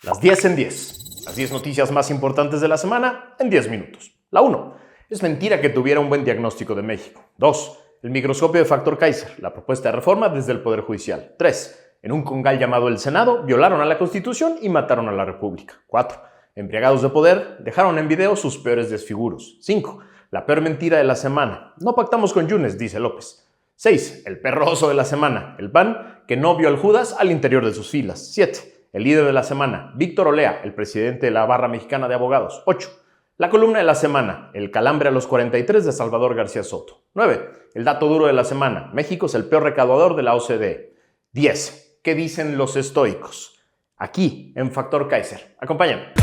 Las 10 en 10. Las 10 noticias más importantes de la semana en 10 minutos. La 1. Es mentira que tuviera un buen diagnóstico de México. 2. El microscopio de factor Kaiser. La propuesta de reforma desde el Poder Judicial. 3. En un congal llamado el Senado, violaron a la Constitución y mataron a la República. 4. Embriagados de poder, dejaron en video sus peores desfiguros. 5. La peor mentira de la semana. No pactamos con Yunes, dice López. 6. El perroso de la semana. El PAN, que no vio al Judas al interior de sus filas. 7. El líder de la semana, Víctor Olea, el presidente de la Barra Mexicana de Abogados. 8. La columna de la semana, el calambre a los 43 de Salvador García Soto. 9. El dato duro de la semana, México es el peor recaudador de la OCDE. 10. ¿Qué dicen los estoicos? Aquí, en Factor Kaiser. Acompáñame.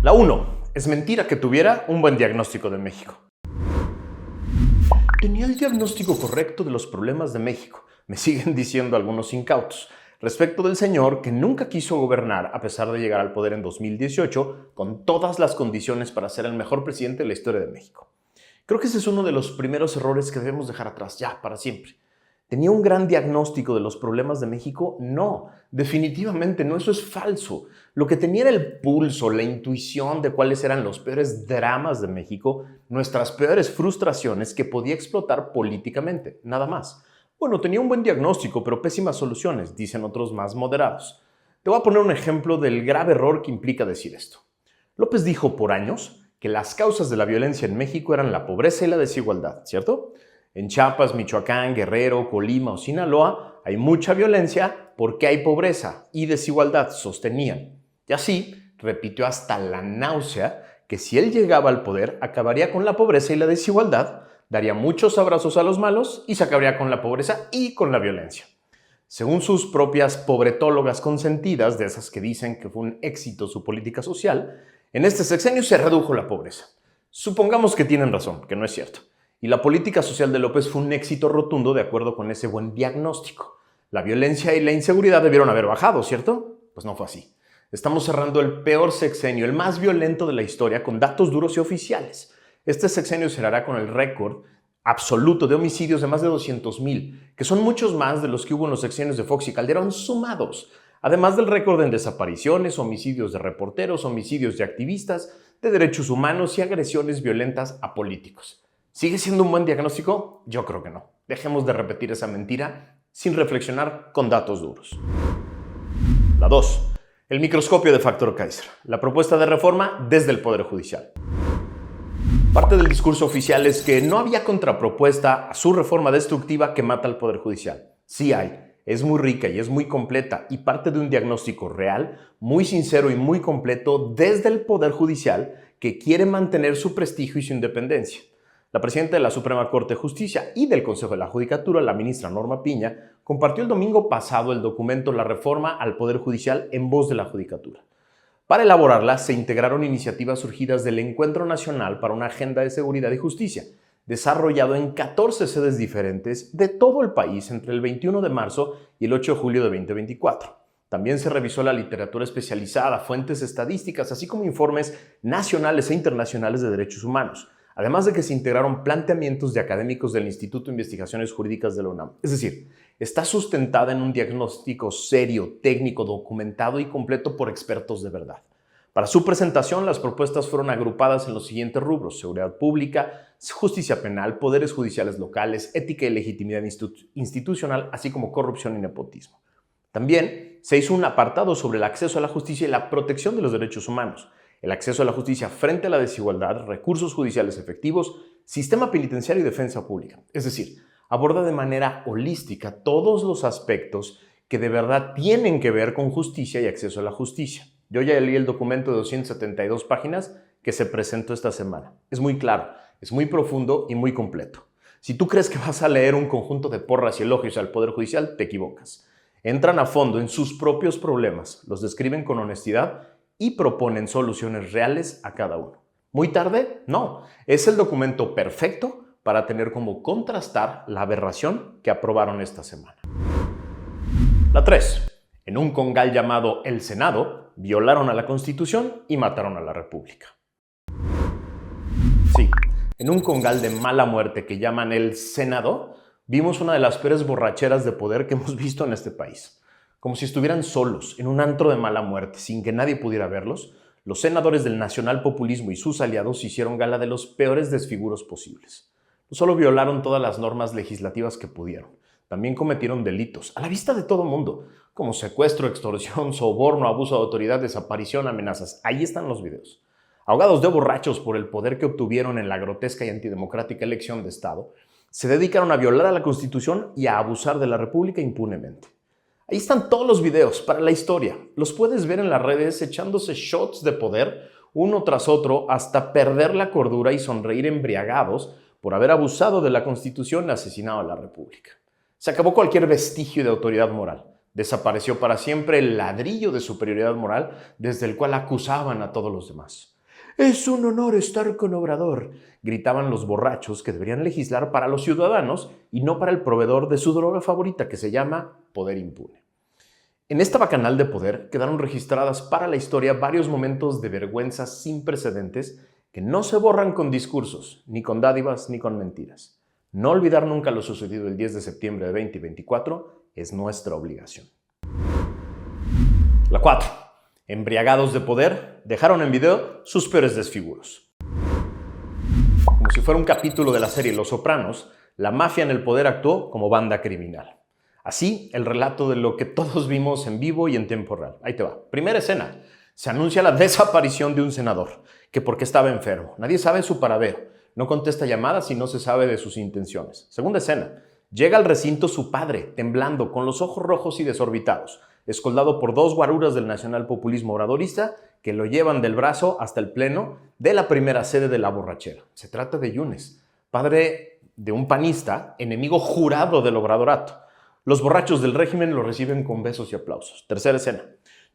La 1. Es mentira que tuviera un buen diagnóstico de México. Tenía el diagnóstico correcto de los problemas de México, me siguen diciendo algunos incautos, respecto del señor que nunca quiso gobernar a pesar de llegar al poder en 2018 con todas las condiciones para ser el mejor presidente de la historia de México. Creo que ese es uno de los primeros errores que debemos dejar atrás ya, para siempre. ¿Tenía un gran diagnóstico de los problemas de México? No, definitivamente no, eso es falso. Lo que tenía era el pulso, la intuición de cuáles eran los peores dramas de México, nuestras peores frustraciones que podía explotar políticamente, nada más. Bueno, tenía un buen diagnóstico, pero pésimas soluciones, dicen otros más moderados. Te voy a poner un ejemplo del grave error que implica decir esto. López dijo por años que las causas de la violencia en México eran la pobreza y la desigualdad, ¿cierto? En Chiapas, Michoacán, Guerrero, Colima o Sinaloa hay mucha violencia porque hay pobreza y desigualdad, sostenían. Y así repitió hasta la náusea que si él llegaba al poder acabaría con la pobreza y la desigualdad, daría muchos abrazos a los malos y se acabaría con la pobreza y con la violencia. Según sus propias pobretólogas consentidas, de esas que dicen que fue un éxito su política social, en este sexenio se redujo la pobreza. Supongamos que tienen razón, que no es cierto. Y la política social de López fue un éxito rotundo de acuerdo con ese buen diagnóstico. La violencia y la inseguridad debieron haber bajado, ¿cierto? Pues no fue así. Estamos cerrando el peor sexenio, el más violento de la historia, con datos duros y oficiales. Este sexenio cerrará con el récord absoluto de homicidios de más de 200,000, que son muchos más de los que hubo en los sexenios de Fox y Calderón sumados, además del récord en desapariciones, homicidios de reporteros, homicidios de activistas, de derechos humanos y agresiones violentas a políticos. ¿Sigue siendo un buen diagnóstico? Yo creo que no. Dejemos de repetir esa mentira sin reflexionar con datos duros. La 2. El microscopio de factor Kaiser. La propuesta de reforma desde el Poder Judicial. Parte del discurso oficial es que no había contrapropuesta a su reforma destructiva que mata al Poder Judicial. Sí hay. Es muy rica y es muy completa y parte de un diagnóstico real, muy sincero y muy completo desde el Poder Judicial que quiere mantener su prestigio y su independencia. La presidenta de la Suprema Corte de Justicia y del Consejo de la Judicatura, la ministra Norma Piña, compartió el domingo pasado el documento La Reforma al Poder Judicial en voz de la Judicatura. Para elaborarla se integraron iniciativas surgidas del Encuentro Nacional para una Agenda de Seguridad y Justicia, desarrollado en 14 sedes diferentes de todo el país entre el 21 de marzo y el 8 de julio de 2024. También se revisó la literatura especializada, fuentes estadísticas, así como informes nacionales e internacionales de derechos humanos. Además de que se integraron planteamientos de académicos del Instituto de Investigaciones Jurídicas de la UNAM. Es decir, está sustentada en un diagnóstico serio, técnico, documentado y completo por expertos de verdad. Para su presentación, las propuestas fueron agrupadas en los siguientes rubros: seguridad pública, justicia penal, poderes judiciales locales, ética y legitimidad institucional, así como corrupción y nepotismo. También se hizo un apartado sobre el acceso a la justicia y la protección de los derechos humanos, el acceso a la justicia frente a la desigualdad, recursos judiciales efectivos, sistema penitenciario y defensa pública. Es decir, aborda de manera holística todos los aspectos que de verdad tienen que ver con justicia y acceso a la justicia. Yo ya leí el documento de 272 páginas que se presentó esta semana. Es muy claro, es muy profundo y muy completo. Si tú crees que vas a leer un conjunto de porras y elogios al Poder Judicial, te equivocas. Entran a fondo en sus propios problemas, los describen con honestidad y proponen soluciones reales a cada uno. ¿Muy tarde? No. Es el documento perfecto para tener como contrastar la aberración que aprobaron esta semana. La 3. En un congal llamado el Senado, violaron a la Constitución y mataron a la República. Sí, en un congal de mala muerte que llaman el Senado, vimos una de las peores borracheras de poder que hemos visto en este país. Como si estuvieran solos, en un antro de mala muerte, sin que nadie pudiera verlos, los senadores del nacionalpopulismo y sus aliados hicieron gala de los peores desfiguros posibles. No solo violaron todas las normas legislativas que pudieron, también cometieron delitos, a la vista de todo mundo, como secuestro, extorsión, soborno, abuso de autoridad, desaparición, amenazas. Ahí están los videos. Ahogados de borrachos por el poder que obtuvieron en la grotesca y antidemocrática elección de Estado, se dedicaron a violar a la Constitución y a abusar de la República impunemente. Ahí están todos los videos para la historia. Los puedes ver en las redes echándose shots de poder uno tras otro hasta perder la cordura y sonreír embriagados por haber abusado de la Constitución y asesinado a la República. Se acabó cualquier vestigio de autoridad moral. Desapareció para siempre el ladrillo de superioridad moral desde el cual acusaban a todos los demás. «Es un honor estar con Obrador», gritaban los borrachos que deberían legislar para los ciudadanos y no para el proveedor de su droga favorita que se llama poder impune. En esta bacanal de poder quedaron registradas para la historia varios momentos de vergüenza sin precedentes que no se borran con discursos, ni con dádivas, ni con mentiras. No olvidar nunca lo sucedido el 10 de septiembre de 2024 es nuestra obligación. La 4. Embriagados de poder, dejaron en video sus peores desfiguros. Como si fuera un capítulo de la serie Los Sopranos, la mafia en el poder actuó como banda criminal. Así, el relato de lo que todos vimos en vivo y en tiempo real. Ahí te va. Primera escena. Se anuncia la desaparición de un senador, que porque estaba enfermo. Nadie sabe su paradero. No contesta llamadas y no se sabe de sus intenciones. Segunda escena. Llega al recinto su padre, temblando, con los ojos rojos y desorbitados, escoltado por dos guaruras del nacionalpopulismo obradorista que lo llevan del brazo hasta el pleno de la primera sede de la borrachera. Se trata de Yunes, padre de un panista, enemigo jurado del obradorato. Los borrachos del régimen lo reciben con besos y aplausos. Tercera escena.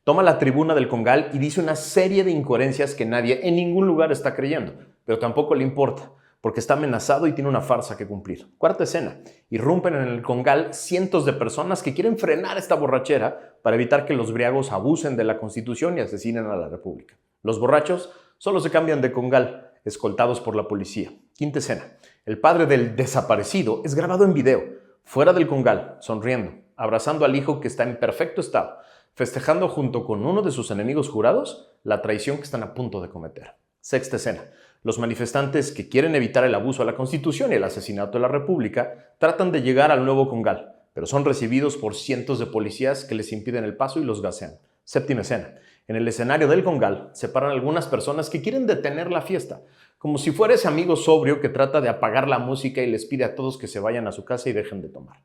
Toma la tribuna del congal y dice una serie de incoherencias que nadie en ningún lugar está creyendo, pero tampoco le importa, porque está amenazado y tiene una farsa que cumplir. Cuarta escena. Irrumpen en el congal cientos de personas que quieren frenar esta borrachera para evitar que los briagos abusen de la Constitución y asesinen a la República. Los borrachos solo se cambian de congal, escoltados por la policía. Quinta escena. El padre del desaparecido es grabado en video, fuera del congal, sonriendo, abrazando al hijo que está en perfecto estado, festejando junto con uno de sus enemigos jurados la traición que están a punto de cometer. Sexta escena. Los manifestantes que quieren evitar el abuso a la Constitución y el asesinato de la República tratan de llegar al nuevo congal, pero son recibidos por cientos de policías que les impiden el paso y los gasean. Séptima escena. En el escenario del congal se paran algunas personas que quieren detener la fiesta, como si fuera ese amigo sobrio que trata de apagar la música y les pide a todos que se vayan a su casa y dejen de tomar.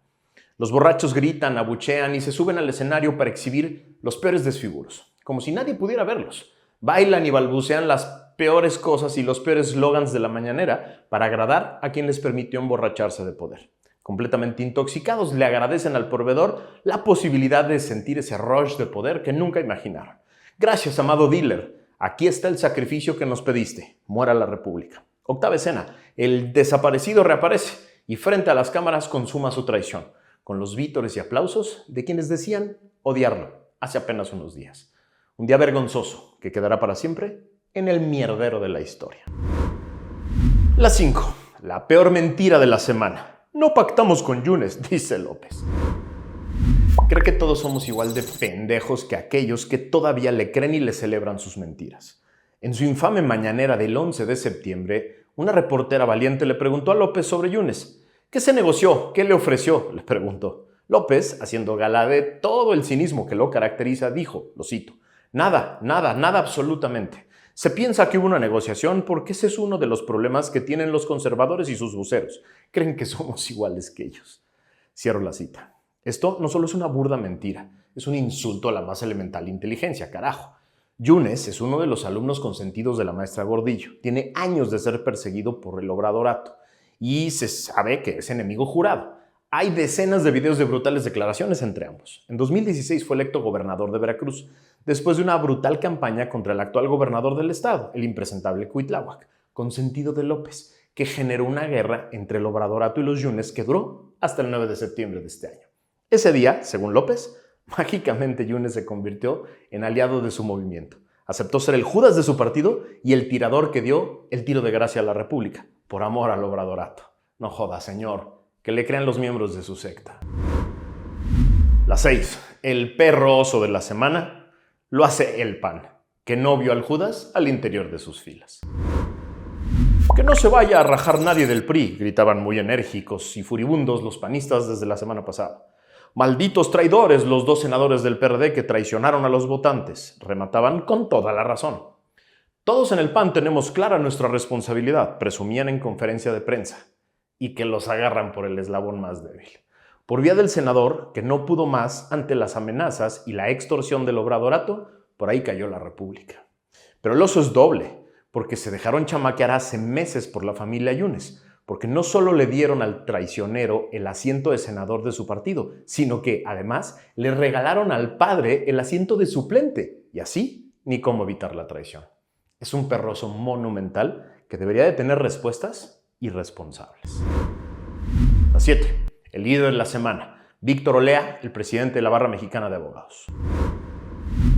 Los borrachos gritan, abuchean y se suben al escenario para exhibir los peores desfiguros, como si nadie pudiera verlos. Bailan y balbucean las peores cosas y los peores slogans de la mañanera para agradar a quien les permitió emborracharse de poder. Completamente intoxicados, le agradecen al proveedor la posibilidad de sentir ese rush de poder que nunca imaginaron. Gracias, amado dealer. Aquí está el sacrificio que nos pediste. Muera la República. Octava escena. El desaparecido reaparece y frente a las cámaras consuma su traición, con los vítores y aplausos de quienes decían odiarlo hace apenas unos días. Un día vergonzoso que quedará para siempre en el mierdero de la historia. La 5. La peor mentira de la semana. No pactamos con Yunes, dice López. Cree que todos somos igual de pendejos que aquellos que todavía le creen y le celebran sus mentiras. En su infame mañanera del 11 de septiembre, una reportera valiente le preguntó a López sobre Yunes. ¿Qué se negoció? ¿Qué le ofreció?, le preguntó. López, haciendo gala de todo el cinismo que lo caracteriza, dijo, lo cito, nada absolutamente. Se piensa que hubo una negociación porque ese es uno de los problemas que tienen los conservadores y sus voceros. Creen que somos iguales que ellos. Cierro la cita. Esto no solo es una burda mentira, es un insulto a la más elemental inteligencia, carajo. Yunes es uno de los alumnos consentidos de la maestra Gordillo. Tiene años de ser perseguido por el obradorato y se sabe que es enemigo jurado. Hay decenas de videos de brutales declaraciones entre ambos. En 2016 fue electo gobernador de Veracruz, después de una brutal campaña contra el actual gobernador del estado, el impresentable Cuitláhuac, consentido de López, que generó una guerra entre el obradorato y los Yunes que duró hasta el 9 de septiembre de este año. Ese día, según López, mágicamente Yunes se convirtió en aliado de su movimiento, Aceptó ser el Judas de su partido y el tirador que dio el tiro de gracia a la República, por amor al obradorato. No joda, señor, que le crean los miembros de su secta. La 6. El perro oso de la semana lo hace el PAN, que no vio al Judas al interior de sus filas. Que no se vaya a rajar nadie del PRI, gritaban muy enérgicos y furibundos los panistas desde la semana pasada. Malditos traidores los 2 senadores del PRD que traicionaron a los votantes, remataban con toda la razón. Todos en el PAN tenemos clara nuestra responsabilidad, presumían en conferencia de prensa, y que los agarran por el eslabón más débil. Por vía del senador, que no pudo más ante las amenazas y la extorsión del obradorato, por ahí cayó la República. Pero el oso es doble, porque se dejaron chamaquear hace meses por la familia Yunes, porque no solo le dieron al traicionero el asiento de senador de su partido, sino que, además, le regalaron al padre el asiento de suplente, y así ni cómo evitar la traición. Es un perroso monumental que debería de tener respuestas irresponsables. La 7. El líder de la semana, Víctor Olea, el presidente de la Barra Mexicana de Abogados.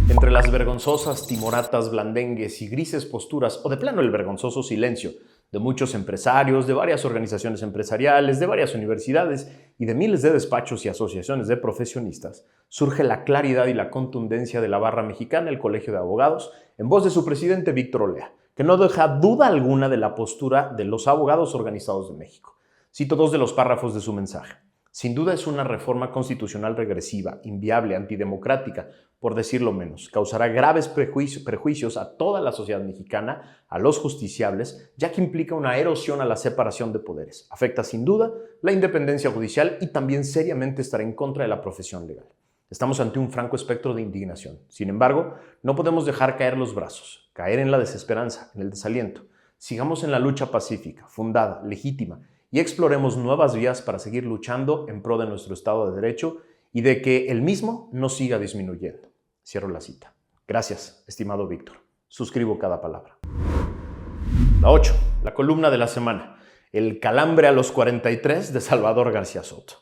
Entre las vergonzosas timoratas, blandengues y grises posturas, o de plano el vergonzoso silencio de muchos empresarios, de varias organizaciones empresariales, de varias universidades y de miles de despachos y asociaciones de profesionistas, surge la claridad y la contundencia de la Barra Mexicana, el Colegio de Abogados, en voz de su presidente Víctor Olea, que no deja duda alguna de la postura de los abogados organizados de México. Cito 2 de los párrafos de su mensaje. Sin duda es una reforma constitucional regresiva, inviable, antidemocrática, por decirlo menos. Causará graves prejuicios a toda la sociedad mexicana, a los justiciables, ya que implica una erosión a la separación de poderes. Afecta sin duda la independencia judicial y también seriamente estará en contra de la profesión legal. Estamos ante un franco espectro de indignación. Sin embargo, no podemos dejar caer los brazos, caer en la desesperanza, en el desaliento. Sigamos en la lucha pacífica, fundada, legítima, y exploremos nuevas vías para seguir luchando en pro de nuestro Estado de Derecho y de que el mismo no siga disminuyendo. Cierro la cita. Gracias, estimado Víctor. Suscribo cada palabra. La 8. La columna de la semana. El calambre a los 43 de Salvador García Soto.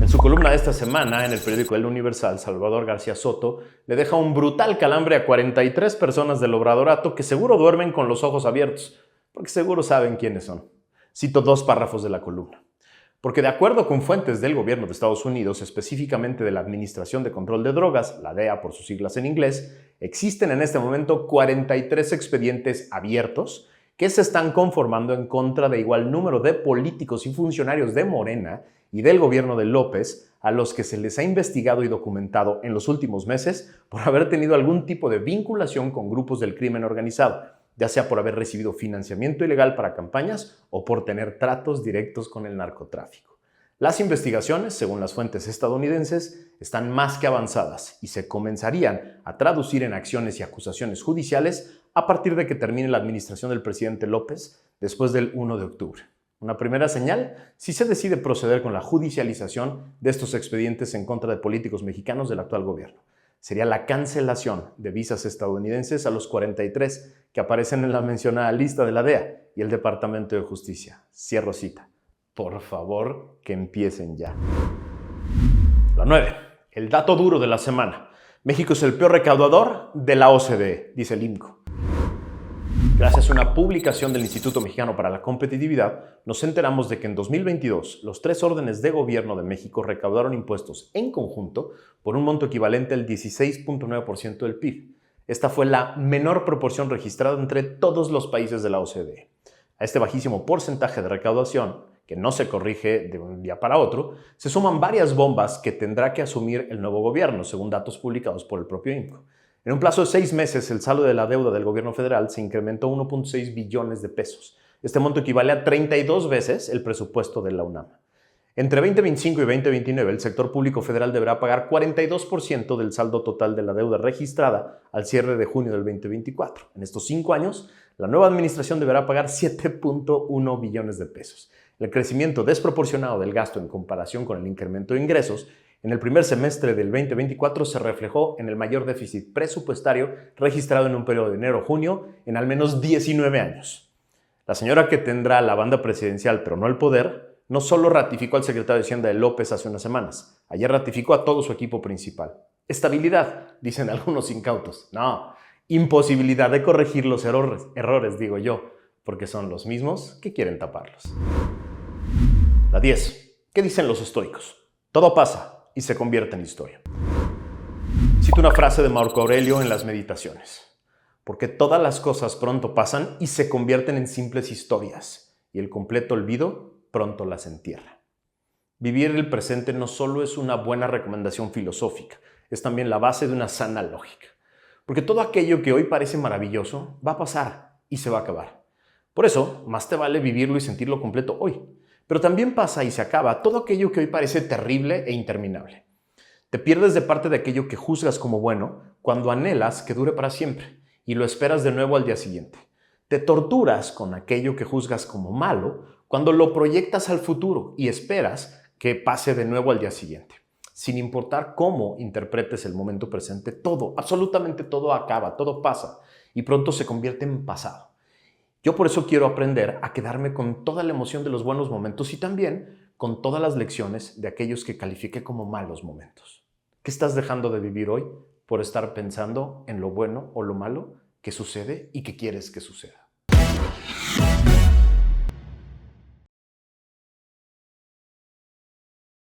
En su columna de esta semana, en el periódico El Universal, Salvador García Soto le deja un brutal calambre a 43 personas del obradorato que seguro duermen con los ojos abiertos, porque seguro saben quiénes son. Cito 2 párrafos de la columna. Porque de acuerdo con fuentes del gobierno de Estados Unidos, específicamente de la Administración de Control de Drogas, la DEA por sus siglas en inglés, existen en este momento 43 expedientes abiertos que se están conformando en contra de igual número de políticos y funcionarios de Morena y del gobierno de López, a los que se les ha investigado y documentado en los últimos meses por haber tenido algún tipo de vinculación con grupos del crimen organizado, ya sea por haber recibido financiamiento ilegal para campañas o por tener tratos directos con el narcotráfico. Las investigaciones, según las fuentes estadounidenses, están más que avanzadas y se comenzarían a traducir en acciones y acusaciones judiciales a partir de que termine la administración del presidente López después del 1 de octubre. Una primera señal si se decide proceder con la judicialización de estos expedientes en contra de políticos mexicanos del actual gobierno. Sería la cancelación de visas estadounidenses a los 43 que aparecen en la mencionada lista de la DEA y el Departamento de Justicia. Cierro cita. Por favor, que empiecen ya. La 9. El dato duro de la semana. México es el peor recaudador de la OCDE, dice el IMCO. Gracias a una publicación del Instituto Mexicano para la Competitividad, nos enteramos de que en 2022 los 3 órdenes de gobierno de México recaudaron impuestos en conjunto por un monto equivalente al 16.9% del PIB. Esta fue la menor proporción registrada entre todos los países de la OCDE. A este bajísimo porcentaje de recaudación, que no se corrige de un día para otro, se suman varias bombas que tendrá que asumir el nuevo gobierno, según datos publicados por el propio IMCO. En un plazo de 6 meses, el saldo de la deuda del gobierno federal se incrementó 1.6 billones de pesos. Este monto equivale a 32 veces el presupuesto de la UNAM. Entre 2025 y 2029, el sector público federal deberá pagar 42% del saldo total de la deuda registrada al cierre de junio del 2024. En estos 5 años, la nueva administración deberá pagar 7.1 billones de pesos. El crecimiento desproporcionado del gasto en comparación con el incremento de ingresos en el primer semestre del 2024 se reflejó en el mayor déficit presupuestario registrado en un periodo de enero-junio en al menos 19 años. La señora que tendrá la banda presidencial, pero no el poder, no solo ratificó al secretario de Hacienda de López hace unas semanas, ayer ratificó a todo su equipo principal. Estabilidad, dicen algunos incautos. No, Imposibilidad de corregir los errores, digo yo, porque son los mismos que quieren taparlos. La 10. ¿Qué dicen los estoicos? Todo pasa y se convierte en historia. Cito una frase de Marco Aurelio en las Meditaciones. Porque todas las cosas pronto pasan y se convierten en simples historias, y el completo olvido pronto las entierra. Vivir el presente no solo es una buena recomendación filosófica, es también la base de una sana lógica. Porque todo aquello que hoy parece maravilloso va a pasar y se va a acabar. Por eso, más te vale vivirlo y sentirlo completo hoy. Pero también pasa y se acaba todo aquello que hoy parece terrible e interminable. Te pierdes de parte de aquello que juzgas como bueno cuando anhelas que dure para siempre y lo esperas de nuevo al día siguiente. Te torturas con aquello que juzgas como malo cuando lo proyectas al futuro y esperas que pase de nuevo al día siguiente. Sin importar cómo interpretes el momento presente, todo, absolutamente todo acaba, todo pasa y pronto se convierte en pasado. Yo por eso quiero aprender a quedarme con toda la emoción de los buenos momentos y también con todas las lecciones de aquellos que califiqué como malos momentos. ¿Qué estás dejando de vivir hoy por estar pensando en lo bueno o lo malo que sucede y que quieres que suceda?